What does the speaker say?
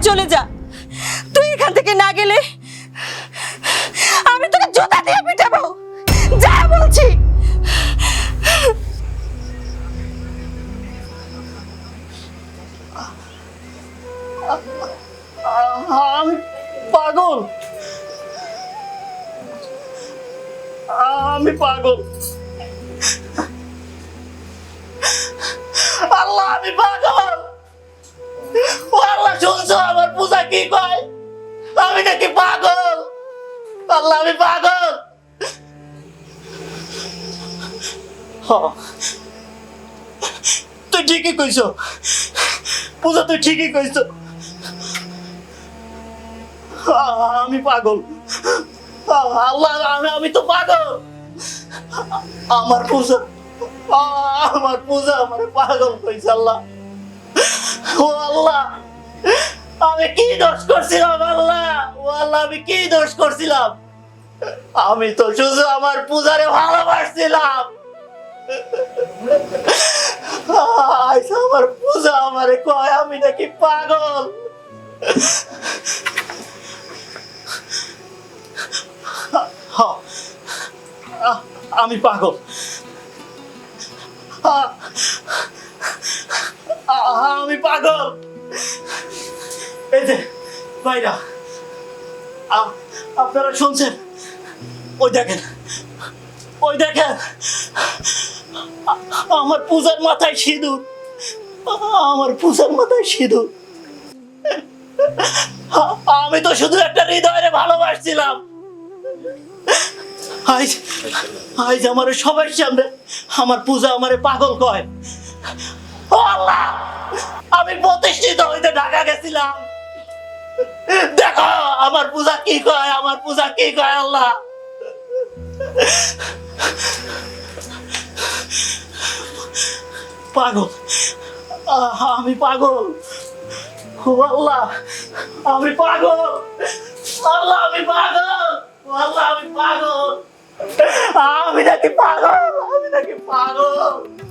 চলে যা। তুই এখান থেকে না গেলে আমি তোকে জুতা দিয়ে পিটাবো। যা বলছি। আমি পাগল, আমি পাগল। আল্লাহ আমি পাগল। ও আল্লাহ শুনছো আমার পূজা কি কয়? আমি নাকি পাগল। আল্লাহ আমি পাগল। তুই ঠিকই কইছো পূজা, তুই ঠিকই কইছো। আমি পাগল। আল্লাহ আমি তো পাগল। আমার পূজা, আমার পূজা আমার পাগল কইছে আল্লাহ। ও আল্লাহ আমি কি দোষ করছিলাম আল্লাহ? ও আল্লাহ আমি কি দোষ করছিলাম? আমি তো শুধু আমার পূজারে ভালোবাসছিলাম। আমার পূজা আমারে কয় আমি নাকি পাগল। আমি পাগল। আমি পাগল। এই যে ভাইরা, আপনারা শুনছেন? ওই দেখেন, ওই দেখেন আমার পূজার মাথায় সিঁদুর, আমার পূজার মাথায় সিঁদুর। আমি তো শুধু একটা হৃদয়ে ভালোবাসছিলাম। আজ আজ আমার সবাই সামনে আমার পূজা আমারে পাগল কয়। ও আল্লাহ আমি প্রতিষ্ঠিত হইতে ঢাকা গেছিলাম। দেখো আমার পূজা কি কয়, আমার পূজা কি কয় আল্লাহ। পাগল, আমি পাগল। ও আল্লাহ আমি পাগল। আল্লাহ আমি পাগল। আল্লাহ আমি পাগল। আমি নাকি পাগল, আমি নাকি পাগল।